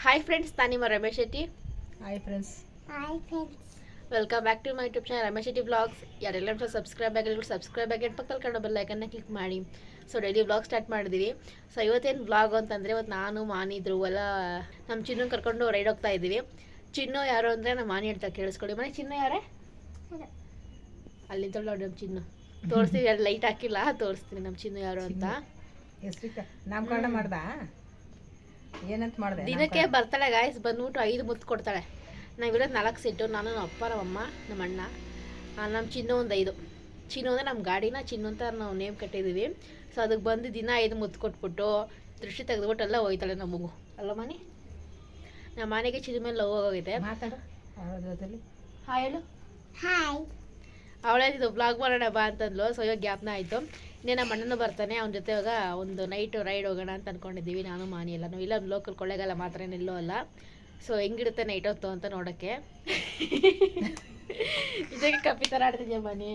Hi friends, ನಾನು ನಿಮ್ಮ Ramesh Shetty. Hi friends. Welcome back to my YouTube channel Ramesh Shetty vlogs. ಯಾರೆಲ್ಲ subscribe ಆಗಿ ಪಕ್ಕದಲ್ಲಿ ಕಂಡು ಬೆಲ್ ಐಕನ್ನ ಕ್ಲಿಕ್ ಮಾಡಿ. ಸೊ ಡೈಲಿ ವ್ಲಾಗ್ ಸ್ಟಾರ್ಟ್ ಮಾಡಿದ್ದೀವಿ. ಸೊ ಇವತ್ತೇನು ವ್ಲಾಗ್ ಅಂತಂದರೆ, ಇವತ್ತು ನಾನು ಮಾನಿದ್ರು ಎಲ್ಲ ನಮ್ಮ ಚಿನ್ನು ಕರ್ಕೊಂಡು ರೈಡ್ ಹೋಗ್ತಾ ಇದ್ದೀವಿ. ಚಿನ್ನು ಯಾರು ಅಂದರೆ ನಮ್ಮ ಮಾನಿ ಹೇಳ್ತಾ ಕೇಳಿಸ್ಕೊಳ್ಳಿ. ಮನೆ ಚಿನ್ನು ಯಾರೇ? ಅಲ್ಲಿಂದ ನೋಡಿ ನಮ್ಮ ಚಿನ್ನು ತೋರಿಸ್ತೀವಿ. ಯಾರು ಲೈಟ್ ಹಾಕಿಲ್ಲ, ತೋರಿಸ್ತೀನಿ ನಮ್ಮ ಚಿನ್ನು ಯಾರು ಅಂತ. ನಾಮಕರಣ ಮಾಡ್ದ ಏನಂತ ಮಾಡಿದೆ? ದಿನಕ್ಕೆ ಬರ್ತಾಳೆ ಗಾಯ್ಸ್, ಬಂದ್ಬಿಟ್ಟು 5 ಮುತ್ತು ಕೊಡ್ತಾಳೆ. ನಾವಿರೋದು 4 ಸೆಟ್ಟು, ನಾನು ನಮ್ಮ ಅಪ್ಪ ನಮ್ಮಮ್ಮ ನಮ್ಮ ಅಣ್ಣ, ನಮ್ಮ ಚಿನ್ನು ಒಂದು 5. ಚಿನ್ನು ಅಂದರೆ ನಮ್ಮ ಗಾಡಿನ ಚಿನ್ನು ಅಂತ ನಾವು ನೇಮ್ ಕಟ್ಟಿದ್ದೀವಿ. ಸೊ ಅದಕ್ಕೆ ಬಂದು ದಿನ 5 ಮುತ್ತು ಕೊಟ್ಬಿಟ್ಟು ದೃಷ್ಟಿ ತೆಗೆದ್ಬಿಟ್ಟು ಎಲ್ಲ ಹೋಯ್ತಾಳೆ ನಮ್ಮ ಮಗು. ಅಲ್ಲ ಮನೆ? ನಮ್ಮ ಮನೆಗೆ ಚಿನ್ನ ಮೇಲೆ ಲವ್ ಹೋಗಿದೆ. ಮಾತಾಡು. ಹಾಯ್ ಹೇಳು. ಹಾಯ್. ಅವಳೇನಿದು ವ್ಲಾಗ್ ಮಾಡೋಣ ಬಾ ಅಂತಂದ್ಲು. ಸೊ ಇವಾಗ ಗ್ಯಾಪ್ನ ಆಯಿತು. ಇನ್ನೇ ನಮ್ಮ ಅಣ್ಣನೂ ಬರ್ತಾನೆ, ಅವನ ಜೊತೆ ಇವಾಗ ಒಂದು ನೈಟ್ ರೈಡ್ ಹೋಗೋಣ ಅಂತ ಅಂದ್ಕೊಂಡಿದ್ದೀವಿ. ನಾನು ಮಾನಿ ಎಲ್ಲ ಇಲ್ಲ ಲೋಕಲ್ ಕೊಳ್ಳೇಗಾಲ ಮಾತ್ರ ಎಲ್ಲೋ ಅಲ್ಲ. ಸೊ ಹೆಂಗಿಡುತ್ತೆ ನೈಟ್ ಹೊತ್ತು ಅಂತ ನೋಡೋಕ್ಕೆ. ಇದಕ್ಕೆ ಕಪ್ಪಿ ಥರ ಆಡ್ತಿದ್ಯಾ ಮನೆ.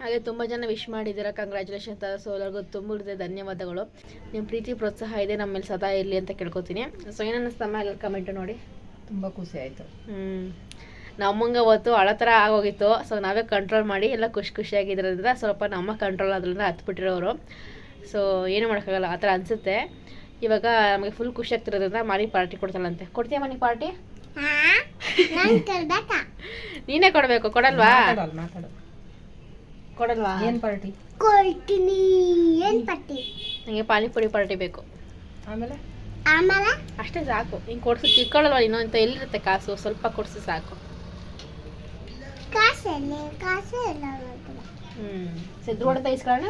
ಹಾಗೆ ತುಂಬ ಜನ ವಿಶ್ ಮಾಡಿದ್ದೀರಾ, ಕಂಗ್ರ್ಯಾಚುಲೇಷನ್ ಅಂತ. ಸೊ ಎಲ್ಲರಿಗೂ ತುಂಬ ಧನ್ಯವಾದಗಳು. ನಿಮ್ಮ ಪ್ರೀತಿ ಪ್ರೋತ್ಸಾಹ ಇದೆ ನಮ್ಮ ಮೇಲೆ ಸದಾ ಇರಲಿ ಅಂತ ಕೇಳ್ಕೊತೀನಿ. ಸೊ ಏನನ್ನಿಸ್ತಮ್ಮ ಎಲ್ಲ ಕಮೆಂಟು ನೋಡಿ. ತುಂಬ ಖುಷಿ ಆಯಿತು. ನಮ್ಮಂಗೆ ಅವತ್ತು ಅಳೋ ಥರ ಆಗೋಗಿತ್ತು. ಸೊ ನಾವೇ ಕಂಟ್ರೋಲ್ ಮಾಡಿ ಎಲ್ಲ ಖುಷಿಯಾಗಿದ್ರಿಂದ ಸ್ವಲ್ಪ ನಮ್ಮ ಕಂಟ್ರೋಲ್ ಆದ್ರಿಂದ ಹತ್ಬಿಟ್ಟಿರೋರು. ಸೊ ಏನು ಮಾಡೋಕ್ಕಾಗಲ್ಲ, ಆ ಥರ ಅನಿಸುತ್ತೆ. ಇವಾಗ ನಮಗೆ ಫುಲ್ ಖುಷಿ ಆಗ್ತಿರೋದ್ರಿಂದ ಮಾಡಿ ಪಾರ್ಟಿ ಕೊಡ್ತಾಳಂತೆ. ಕೊಡ್ತೀಯ ಮನೆ ಪಾರ್ಟಿ? ನೀನೇ ಕೊಡಬೇಕು. ಕೊಡಲ್ವಾ? ಕೊಡಲ್ವಾ? ಏನು ಪಾರ್ಟಿ? ನನಗೆ ಪಾನಿಪುರಿ ಪಾರ್ಟಿ ಬೇಕು. ಆಮೇಲೆ ಅಷ್ಟೇ ಸಾಕು. ಹಿಂಗೆ ಕೊಡ್ಸು, ಚಿಕ್ಕಳಲ್ವ ನೀನು ಅಂತ. ಎಲ್ಲಿರುತ್ತೆ ಕಾಸು? ಸ್ವಲ್ಪ ಕೊಡ್ಸು ಸಾಕು. ಸಿದ್ದು ಹೊಡೆದ ಇಸ್ಕೊಳ್ಳೋಣ.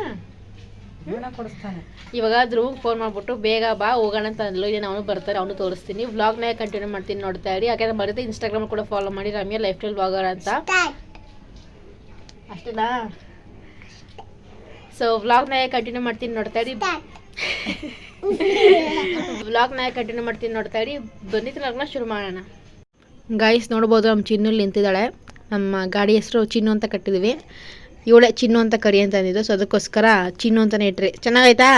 ಕೊಡಿಸ್ತಾನೆ. ಇವಾಗ ಧ್ರುವ್ಗೆ ಫೋನ್ ಮಾಡ್ಬಿಟ್ಟು ಬೇಗ ಬಾ ಹೋಗೋಣ ಅಂತ ಅಂದ್ಲು. ಏನು ಅವನು ಬರ್ತಾರೆ, ಅವನು ತೋರಿಸ್ತೀನಿ. ವ್ಲಾಗ್ನ ಕಂಟಿನ್ಯೂ ಮಾಡ್ತೀನಿ, ನೋಡ್ತಾ ಇರಿ. ಯಾಕೆಂದ್ರೆ ಬರುತ್ತೆ ಇನ್ಸ್ಟಾಗ್ರಾಮ್ ಕೂಡ ಫಾಲೋ ಮಾಡಿ, ರಮ್ಯಾ ಲೈಫ್ ಸ್ಟೈಲ್ ವ್ಲಾಗರ್ ಅಂತ. ಅಷ್ಟೇನಾ? ಸೊ ವ್ಲಾಗ್ನ ಕಂಟಿನ್ಯೂ ಮಾಡ್ತೀನಿ, ನೋಡ್ತಾ ಇರಿ. ನೋಡ್ತಾ ಇರಿ. ಬಂದಿದ್ರಲ್ಲ ಶುರು ಮಾಡೋಣ. ಗಾಯ್ಸ್ ನೋಡ್ಬೋದು, ನಮ್ಮ ಚಿನ್ನು ನಿಂತಿದ್ದಾಳೆ. ನಮ್ಮ ಗಾಡಿ ಹೆಸರು ಚಿನ್ನು ಅಂತ ಕಟ್ಟಿದ್ವಿ. ಇವಳೆ ಚಿನ್ನು ಅಂತ ಕರಿ ಅಂತ ಅಂದಿದ್ದು. ಸೊ ಅದಕ್ಕೋಸ್ಕರ ಚಿನ್ನು ಅಂತಲೇ ಇಟ್ರಿ. ಚೆನ್ನಾಗಾಯ್ತಾ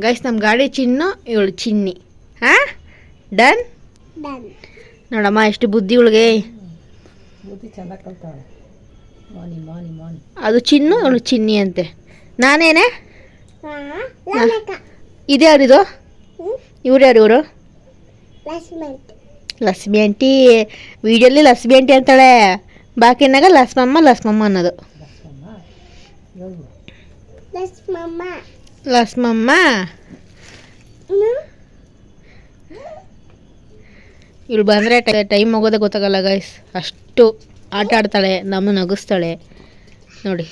ಗೈಸ್? ನಮ್ಮ ಗಾಡಿ ಚಿನ್ನು, ಇವಳು ಚಿನ್ನಿ. ಹಾಂ, ಡನ್. ನೋಡಮ್ಮ ಎಷ್ಟು ಬುದ್ಧಿ ಇವಳಿಗೆ. ಅದು ಚಿನ್ನು, ಅವಳು ಚಿನ್ನಿ ಅಂತೆ. ನಾನೇನೆ ಇದು ಯಾರಿದು? ಇವ್ರು ಯಾರು? ಇವರು ಲಕ್ಷ್ಮಿ ಆಂಟಿ. ವಿಡಿಯೋಲಿ ಲಕ್ಷ್ಮಿ ಆಂಟಿ ಅಂತಾಳೆ, ಬಾಕಿನಾಗ ಲಕ್ಷ್ಮಮ್ಮ ಅನ್ನೋದು. ಲಕ್ಷ್ಮಮ್ಮ ಇವಳು ಬಂದರೆ ಟೈಮ್ ಹೋಗೋದೇ ಗೊತ್ತಾಗಲ್ಲ ಗೈಸ್. ಅಷ್ಟು ಆಟ ಆಡ್ತಾಳೆ, ನಮ್ಮ ನಗಿಸ್ತಾಳೆ ನೋಡಿ.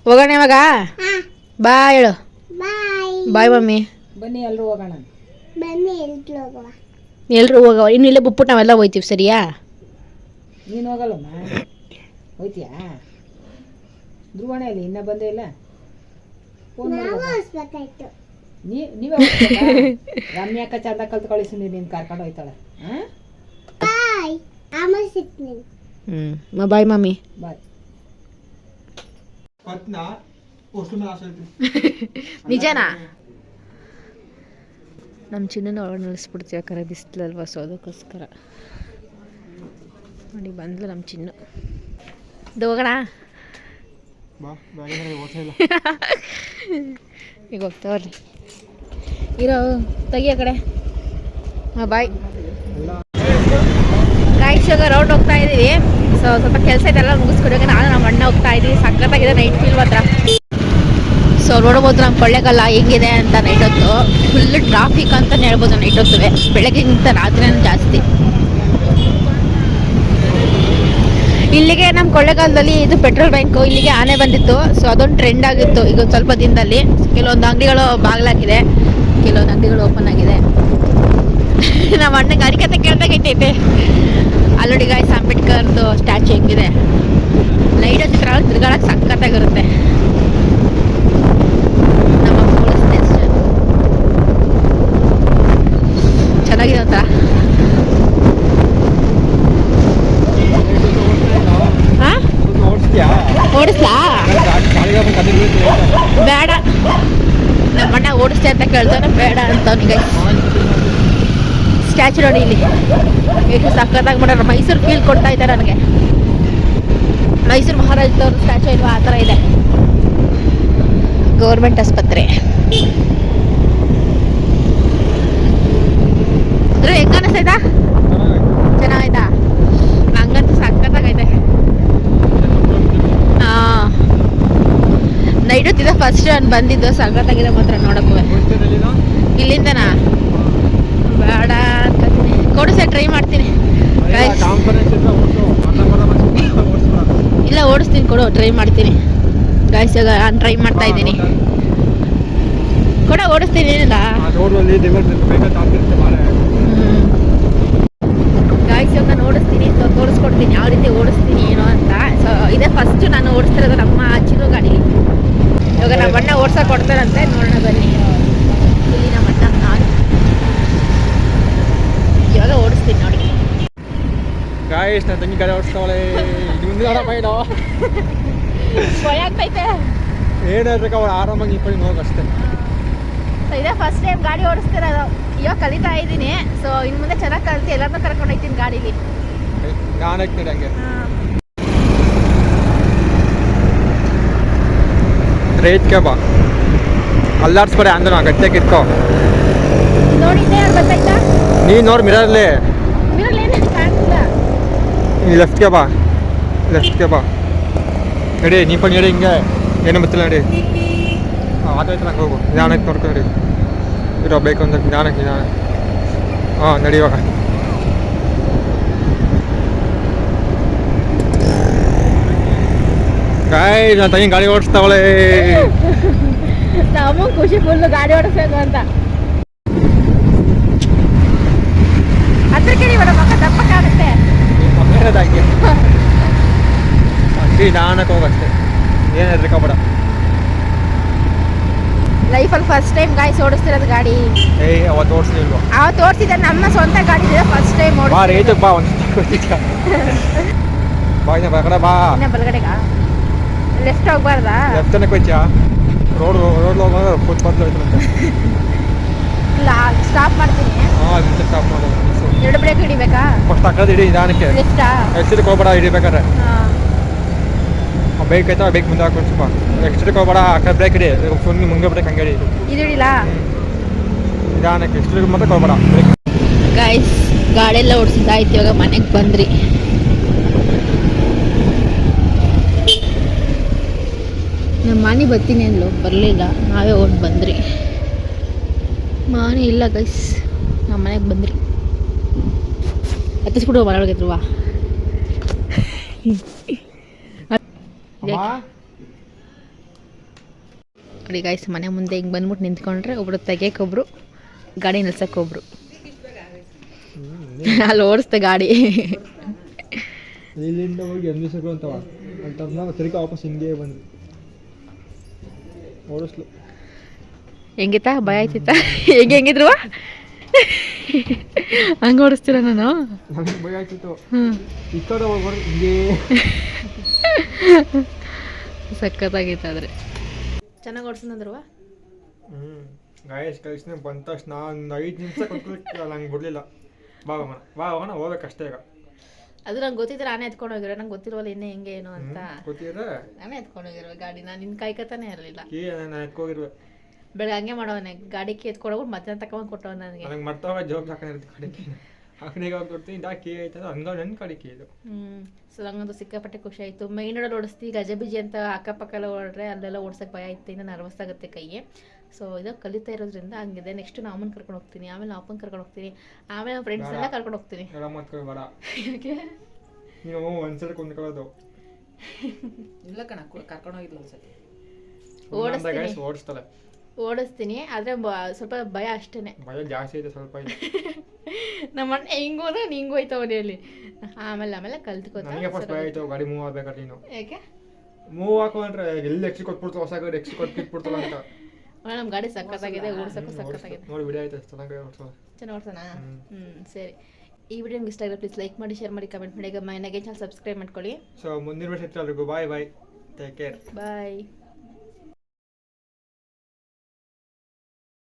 ಹೋಗೋಣ ಇವಾಗ? ಬಾ ಹೇಳು. Bye mummy. ಬನ್ನಿ ಎಲ್ಲರೂ ಹೋಗೋಣ. ಎಲ್ಲರೂ ಹೋಗವ. ಇನ್ನು ಇಲ್ಲೇ ಬಿಟ್ಬಿಟ್ಟು ನಾವೆಲ್ಲ ಹೋಯ್ತೀವಿ. ಸರಿಯಾ? ನೀನು ಹೋಗಲ್ಲಮ್ಮ? ಹೋಯ್ತೀಯಾ? ಧ್ರುವಣೆಯಲ್ಲಿ ಇನ್ನೂ ಬಂದೇ ಇಲ್ಲ. ಫೋನ್ ನೀವೇ ರಮ್ಯಾಕ ಚಂದ ಕಲ್ತು ಕಳಿಸಿ, ನೀನು ಕರ್ಕೊಂಡು ಹೋಯ್ತಾಳೆ. ಬಾಯ್ ಮಮ್ಮಿ. ಬಾಯ್. ನಿಜನಾ? ನಮ್ಮ ಚಿನ್ನ ಒಳಗೆ ನಿಲ್ಲಿಸ್ಬಿಡ್ತೀವಿ, ಯಾಕಂದರೆ ಬಿಸಿಲಲ್ವ. ಸೊ ಅದಕ್ಕೋಸ್ಕರ ನೋಡಿ ಬಂದ್ಲು ನಮ್ಮ ಚಿನ್ನು. ಇದು ಹೋಗೋಣ ಈಗ ಹೋಗ್ತಾವ್ರಿ. ಇರೋ ತೆಗಿಯೋ ಕಡೆ. ಹಾಂ ಬಾಯ್. ಗಾಯ್ಸ್ ರೌಂಡ್ ಹೋಗ್ತಾ ಇದ್ದೀವಿ. ಸೊ ಸ್ವಲ್ಪ ಕೆಲಸ ಇದೆಲ್ಲ ಮುಗಿಸ್ಕೊಡುವಾಗ ನಾನು ನಮ್ಮ ಅಣ್ಣ ಹೋಗ್ತಾ ಇದ್ದೀವಿ. ಸಖತ್ತಾಗಿದೆ ನೈಟ್ ಫೀಲ್ ಮಾತ್ರ. ಸೊ ನೋಡ್ಬೋದು ನಮ್ಮ ಕೊಳ್ಳೇಗಾಲ ಹೆಂಗಿದೆ ಅಂತ. ನೈಟ್ ಹೊತ್ತು ಫುಲ್ ಟ್ರಾಫಿಕ್ ಅಂತಲೇ ಹೇಳ್ಬೋದು. ನೈಟ್ ಹೊತ್ತುವೆ ಬೆಳಗ್ಗೆಗಿಂತ ರಾತ್ರಿನೂ ಜಾಸ್ತಿ. ಇಲ್ಲಿಗೆ ನಮ್ಮ ಕೊಳ್ಳೇಗಾಲದಲ್ಲಿ ಇದು ಪೆಟ್ರೋಲ್ ಬ್ಯಾಂಕು, ಇಲ್ಲಿಗೆ ಆನೆ ಬಂದಿತ್ತು. ಸೊ ಅದೊಂದು ಟ್ರೆಂಡ್ ಆಗಿತ್ತು ಈಗ ಒಂದು ಸ್ವಲ್ಪ ದಿನದಲ್ಲಿ. ಕೆಲವೊಂದು ಅಂಗಡಿಗಳು ಬಾಗಿಲಾಗಿದೆ, ಕೆಲವೊಂದು ಅಂಗಡಿಗಳು ಓಪನ್ ಆಗಿದೆ. ನಮ್ಮ ಅಣ್ಣ ಗಾಡಿ ಕತೆ ಕೇಳ್ದಾಗ ಇಟ್ಟೈತೆ. ಅಲ್ಲೋಡಿ ಗಾಯ್ಸ್ ಅಂಬೇಡ್ಕರ್ದು ಸ್ಟ್ಯಾಚು ಹೆಂಗಿದೆ. ನೈಟ್ ಹೊತ್ತಿಗೆ ತಿರ್ಗಾಡಕ್ಕೆ ಸಖತ್ತಾಗಿರುತ್ತೆ. ನಮ್ಮ ಪೊಲೀಸ್ ಸ್ಟೇಷನ್ ಚೆನ್ನಾಗಿದೆ ಒಂಥರ. ಓಡಿಸ್ಲಾ? ಬೇಡ. ಓಡಿಸ್ತೆ ಅಂತ ಕೇಳ್ತಾನೆ ಬೇಡ ಅಂತವನಿಗೆ. ಸ್ಟ್ಯಾಚು ನೋಡಿ ಇಲ್ಲಿ ಎಷ್ಟು ಸಖತ್ತಾಗಿ ಮಾಡೋರು, ಮೈಸೂರು ಫೀಲ್ ಕೊಡ್ತಾ ಇದ್ದಾರೆ ನನಗೆ. ಮೈಸೂರು ಮಹಾರಾಜದವ್ರ ಸ್ಟ್ಯಾಚು ಇಲ್ವಾ ಆ ಥರ ಇದೆ. ಗೌರ್ಮೆಂಟ್ ಆಸ್ಪತ್ರೆ ಅಂದ್ರೆ ಹೆಂಗ ಅನಿಸ್ತೈತಾ? ಚೆನ್ನಾಗೈತಾ? ಹಂಗಂತೂ ಸಖತ್ತಾಗೈತೆ. ಹಾಂ ನೈಟ್ ಹೊತ್ತಿದೆ ಫಸ್ಟ್ ನಾನು ಬಂದಿದ್ದು. ಸಖತ್ತಾಗಿದೆ ಮಾತ್ರ ನೋಡಕ್ಕೆ. ಇಲ್ಲಿಂದನಾ ಬೇಡ ಅನ್ಕೋತೀನಿ. ಕೊಡಿಸ ಟ್ರೈ ಮಾಡ್ತೀನಿ. ಇಲ್ಲ ಓಡಿಸ್ತೀನಿ ಕೊಡು, ಟ್ರೈ ಮಾಡ್ತೀನಿ. ಗಾಯ್ಸ್ ಇವಾಗ ನಾನು ಟ್ರೈ ಮಾಡ್ತಾ ಇದ್ದೀನಿ. ಕೂಡ ಓಡಿಸ್ತೀನಿ ಏನಿಲ್ಲ. ಗಾಯ್ಸ್ ಇವಾಗ ನಾನು ಓಡಿಸ್ತೀನಿ. ಸೊ ತೋರಿಸ್ಕೊಡ್ತೀನಿ ಯಾವ ರೀತಿ ಓಡಿಸ್ತೀನಿ ಏನೋ ಅಂತ. ಸೊ ಇದೇ ಫಸ್ಟ್ ನಾನು ಓಡಿಸ್ತಿರೋದು ನಮ್ಮ ಅಜ್ಜಿನ ಗಾಡಿ. ಇವಾಗ ನಮ್ಮ ಅಣ್ಣ ಓಡ್ಸೋಕೆ ಕೊಡ್ತಾರಂತೆ, ನೋಡೋಣ ಬನ್ನಿ. ಇಲ್ಲಿ ನಮ್ಮ ಅಣ್ಣ ನಾನು ಇವಾಗ ಓಡಿಸ್ತೀನಿ ನೋಡಿ. ಗಾಯ್ಸ್ ನನ್ನ ತಂಗಿ ಗಾಡಿ ಓಡಿಸ್ತಾವಳೆ. ಭಯ ಆಗ್ತೈತೆ. ಏನಾದ್ರೆ ಅವ್ರು ಆರಾಮಾಗಿ ನಿಂತ್ಕೊಂಡು ಹೋಗಿ ಅಷ್ಟೇ. ಸೊ ಇದೇ ಫಸ್ಟ್ ಟೈಮ್ ಗಾಡಿ ಓಡಿಸ್ತಿರೋದು. ಇವಾಗ ಕಲಿತಾ ಇದ್ದೀನಿ. ಸೊ ಇನ್ನು ಮುಂದೆ ಚೆನ್ನಾಗಿ ಕಲಿತು ಎಲ್ಲರನ್ನೂ ಕರ್ಕೊಂಡು ಹೋಗ್ತೀನಿ ಗಾಡೀಲಿ. ನಾನು ಹಾಕ್ತೀನಿ ಹಂಗೆ ರೈತ್ಗೆ ಬಾ ಅಲ್ಲಾಡ್ಸ್ಕೊಡೆ ಅಂದ್ರೆ ನಾ ಗಟ್ಟಿಯಾಗಿ ಇಟ್ಕೋ. ನೋಡಿದ್ದೆ ಗೊತ್ತಾಯ್ತಾ? ನೀನು ನೋಡಿ ಮಿರರ್ಲಿ ಏನೇನು ಕಾಣಿಲ್ಲ. ನೀ ಲೆಫ್ಟ್ಗೆ ಬಾ, ಲೆಫ್ಟ್ಗೆ ಬಾ. ನಡಿ ನೀಪ ನಡಿ, ಹಿಂಗೆ ಏನು ಗೊತ್ತಿಲ್ಲ ನಡಿ. ಆದೈತೆ ನಂಗೆ ಹೋಗು. ನಿಧಾನಕ್ಕೆ ನೋಡ್ಕೊಂಡು ಇರೋ ಬೇಕು ಅಂದ್ರೆ ನಿಧಾನಕ್ಕೆ ನಿಧಾನ. ಹಾಂ ನಡಿ ಇವಾಗ. ಗಾಯ್ ನನ್ನ ತಂಗಿ ಗಾಡಿ ಓಡಿಸ್ತಾವಳೆ. ನಮ್ಮ ಖುಷಿ ಫುಲ್ಲು ಗಾಡಿ ಓಡಿಸ್ಬೇಕು ಅಂತ. ಅದಕ್ಕೆ ನೀವು ಮಕ್ಕ ತಪ್ಪಕ್ಕಾಗುತ್ತೆ. ಮಕ್ಕಳದಾಗಿ ಅಷ್ಟೇ ನಿಧಾನಕ್ಕೆ ಹೋಗಷ್ಟೇ, ಏನು ಹೆದರ್ಕೋಬೇಡ. ಲೈಫಲ್ಲಿ ಫಸ್ಟ್ ಟೈಮ್ ಗಾಯ್ಸ್ ಓಡಿಸ್ತಿರೋದು ಗಾಡಿ. ಏಯ್ ಅವತ್ತು ಓಡಿಸ್ಲಿಲ್ವಾ? ಅವತ್ತು ಓಡಿಸಿದ್ದೆ ನಮ್ಮ ಸ್ವಂತ ಗಾಡಿ ಇದೆ. ಫಸ್ಟ್ ಟೈಮ್ ಬಾ ರೈತ ಬಾ ಒಂದು ಬಾ ಇನ್ನ ಬಾ ಕಡೆ ಬಾ. ಇನ್ನ ಬಲಗಡೆಗ ಲೆಫ್ಟ್ ಹೋಗ್ಬಾರ್ದಾ? ಲೆಫ್ಟ್ ತನಕ ಹೋಯ್ತಾ? ರೋಡ್ ಹೋಗೋದು ಫುಟ್ಪಾತ್ ಹೋಯ್ತು. ಇಲ್ಲ ಸ್ಟಾಪ್ ಮಾಡ್ತೀನಿ. ಹಾಂ ಅದಕ್ಕೆ ಸ್ಟಾಪ್ ಮಾಡೋದು. 2 ಬ್ರೇಕ್ ಹಿಡಿಬೇಕಾ? ಫಸ್ಟ್ ಹಾಕೋದು ಹಿಡಿ ನಿಧಾನಕ್ಕೆ. ಲೆಫ್ಟಾ? ಎಕ್ಸ್ಟ್ರಿಗೆ ಹೋಗ್ಬೇಡ ಹಿಡಿಬೇಕಾದ್ರೆ. ಹಾಂ ಬೈಕ್ ಆಯ್ತಾ ಬೈಕ್ ಮುಂದೆ ಹಾಕೊಂಡು ಸ್ವಲ್ಪ ಎಕ್ಸ್ಟ್ರಿಗೆ ಹೋಗ್ಬೇಡ. ಆ ಕಡೆ ಬ್ರೇಕ್ ಹಿಡಿ, ಫುಲ್ ಮುಂದೆ ಬ್ರೇಕ್ ಹಂಗೆ ಹಿಡಿ. ಇದು ಹಿಡಿಲ್ಲ ನಿಧಾನಕ್ಕೆ ಎಕ್ಸ್ಟ್ರಿಗೆ ಮತ್ತೆ ಹೋಗ್ಬೇಡ. ಗಾಯ್ಸ್ ಗಾಡಿ ಎಲ್ಲ ಓಡಿಸಿದ್ದಾಯ್ತು. ಇವಾಗ ಮನೆಗೆ ಬಂದ್ರಿ. ನಮ್ಮ ಮಾನಿ ಬರ್ತೀನಿ ಅಂದ್ಲು, ಬರಲಿಲ್ಲ. ನಾವೇ ಓಡಿ ಬಂದ್ರಿ. ಮಾನಿ ಇಲ್ಲ ಗೈಸ್, ನಮ್ಮ ಮನೆಗೆ ಬಂದ್ರಿ. ಹತ್ತಿಸ್ಬಿಟ್ಟು ಮನೆ ಒಳಗೆ ಇದ್ರುವ. ನೋಡಿ ಗೈಸ್ ಮನೆ ಮುಂದೆ ಹಿಂಗೆ ಬಂದ್ಬಿಟ್ಟು ನಿಂತ್ಕೊಂಡ್ರೆ ಒಬ್ರು ತೆಗಿಯೋಕೊಬ್ರು, ಗಾಡಿ ನಿಲ್ಸೋಕ್ಕೊಬ್ರು. ಅಲ್ಲಿ ಓಡಿಸ್ತೆ ಗಾಡಿ. ಇಲ್ಲಿಂದ ಹೋಗಿ ಎನ್ನಿಸಬೇಕು ಅಂತವ ಅಂತ ನಾವು ತಿರುಗಿ ವಾಪಸ್ ಹಿಂಗೆ ಬಂದ್ವಿ. ಓಡಿಸ್ಲು ಹೆಂಗಿತ್ತಾ? ಭಯ ಆಯ್ತಿತ್ತಾ? ಹೆಂಗಿದ್ರು ಹಂಗೆ ಓಡಿಸ್ತೀರ? ನಾನು ನಮಗೆ ಭಯ ಆಯ್ತಿತ್ತು. ಈ ಕಡೆ ಹೋಗ್ಬಾರ್ದು ಹಿಂಗೆ. ಸಖತ್ತಾಗಿತ್ತು. ಆದರೆ ಚೆನ್ನಾಗಿ ಓಡಿಸಿದ್ರು. ಗಾಯಸ್ ಕಳಿಸ್ನೆ ಬಂದ ತಕ್ಷಣ ಒಂದು 5 ನಿಮಿಷ ಕೊಟ್ಬಿಟ್ಟು ನಂಗೆ ಬಿಡಲಿಲ್ಲ. ಬಾ ಹೋಗೋಣ ಹೋಗ್ಬೇಕಷ್ಟೇ. ಈಗ ಅದು ನಂಗೆ ಗೊತ್ತಿದ್ರೆ ನಾನೇ ಎತ್ಕೊಂಡು ಹೋಗಿರೋ. ನಂಗೆ ಗೊತ್ತಿರೋಲ್ಲ ಇನ್ನೇ ಹೆಂಗೆ ಏನು ಅಂತ. ಗೊತ್ತಿದ್ರೆ ನಾನೇ ಎತ್ಕೊಂಡು ಹೋಗಿರೋ ಗಾಡಿ. ನಾನು ನಿನ್ನ ಕಾಯ್ಕತಾನೆ ಇರಲಿಲ್ಲ. ನಾನು ಎತ್ಕೋಗಿರ್ವೆ. ಬೆಳಗ್ಗೆ ಹಂಗೆ ಮಾಡೋನೆ, ಗಾಡಿಗೆ ಎತ್ಕೊಂಡೋಗ್ಬಿಟ್ಟು ಮತ್ತೆ ತಗೊಂಡು ಕೊಟ್ಟವ ನನಗೆ. ನನಗೆ ಮರ್ತವ ಜವಾಬ್ ಹಾಕೊಂಡಿರ್ತೀನಿ ಗಾಡಿಗೆ. ಹಾಕಣಿಗೆ ಹೋಗಿ ಕೊಡ್ತೀನಿ ಕೀ ಆಯ್ತದ ಹಂಗ ನನ್ನ ಗಾಡಿ ಕೀ ಇದು. ಸೊ ನಂಗಂತೂ ಸಿಕ್ಕಾಪಟ್ಟೆ ಖುಷಿ ಆಯಿತು. ಮೈನ್ ರೋಡಲ್ಲಿ ಓಡಿಸ್ತೀವಿ, ಗಜಬೀಜಿ ಅಂತ ಅಕ್ಕಪಕ್ಕ ಎಲ್ಲ ಓಡಿದ್ರೆ ಅಲ್ಲೆಲ್ಲ ಓಡ್ಸೋಕ್ಕೆ ಭಯ ಆಯ್ತು, ಇನ್ನು ನರ್ವಸ್ ಆಗುತ್ತೆ ಕೈಗೆ. ಸೊ ಇದು ಕಲಿತಾ ಇರೋದ್ರಿಂದ ಹಂಗಿದೆ. ನೆಕ್ಸ್ಟ್ ನಾನು ಅಮ್ಮನ ಕರ್ಕೊಂಡು ಹೋಗ್ತೀನಿ, ಆಮೇಲೆ ಅಪ್ಪನ ಕರ್ಕೊಂಡು ಹೋಗ್ತೀನಿ, ಆಮೇಲೆ ನಮ್ಮ ಫ್ರೆಂಡ್ಸ್ ಎಲ್ಲ ಕರ್ಕೊಂಡು ಹೋಗ್ತೀನಿ. ಬೇಡ ನೀನು ಒಂದ್ಸಲ ಕೊಂಡ್ಕೊಳ್ಳೋದು ಇಲ್ಲ ಕಣ, ಕರ್ಕೊಂಡು ಹೋಗಿಲ್ಲ ಒಂದ್ಸತಿ. ಓಡಿಸ್ತೀನಿ ಆದರೆ ಸ್ವಲ್ಪ ಭಯ ಅಷ್ಟೇ. ಭಯ ಜಾಸ್ತಿ ಇದೆ ಸ್ವಲ್ಪ. ನಮ್ಮ ಅಣ್ಣ ಹಿಂಗೆ ಹೋದ್ರೆ ಹಿಂಗೆ ಹೋಯ್ತು ಮನೆಯಲ್ಲಿ. ಆಮೇಲೆ ಕಲ್ತ್ಕೋತ. ನನಗೆ ಫಸ್ಟ್ ಭಯ ಆಯ್ತು ಗಾಡಿ ಮೂವ್ ಆಗ್ಬೇಕಾದ್ರೆ. ನೀನು ಯಾಕೆ ಮೂವ್ ಹಾಕೊಂಡ್ರೆ ಎಲ್ಲಿ ಎಕ್ಸ್ಟ್ರಾ ಕೊಟ್ಬಿಡ್ತು, ಹೊಸ ಗಾಡಿ ಎಕ್ಸ್ಟ್ರಾ ಕೊಟ್ಬಿಡ್ತಲ್ಲ ಅಂತ. ನಮ್ಮ ಗಾಡಿ ಸಕ್ಕತ್ತಾಗಿದೆ, ಓಡಿಸೋಕ್ಕೂ ಸಕ್ಕತ್ತಾಗಿದೆ. ನೋಡಿ ವಿಡಿಯೋ ಆಯ್ತು ಚೆನ್ನಾಗಿ ಓಡಿಸೋಣ. ಚೆನ್ನಾಗಿ ಓಡಿಸೋಣ. ಸರಿ, ಈ ವಿಡಿಯೋ ನಿಮ್ಗೆ ಇಷ್ಟ ಆಗಿರೋ ಪ್ಲೀಸ್ ಲೈಕ್ ಮಾಡಿ, ಶೇರ್ ಮಾಡಿ, ಕಮೆಂಟ್ ಮಾಡಿ. ಈಗ ಮನೆಗೆ ಚಾನಲ್ ಸಬ್ಸ್ಕ್ರೈಬ್ ಮಾಡ್ಕೊಳ್ಳಿ. ಸೊ ಮುಂದಿನ ವರ್ಷ ಎಲ್ರಿಗೂ ಬಾಯ್ ಬಾಯ್, ಟೇಕ್ ಕೇರ್, ಬಾಯ್.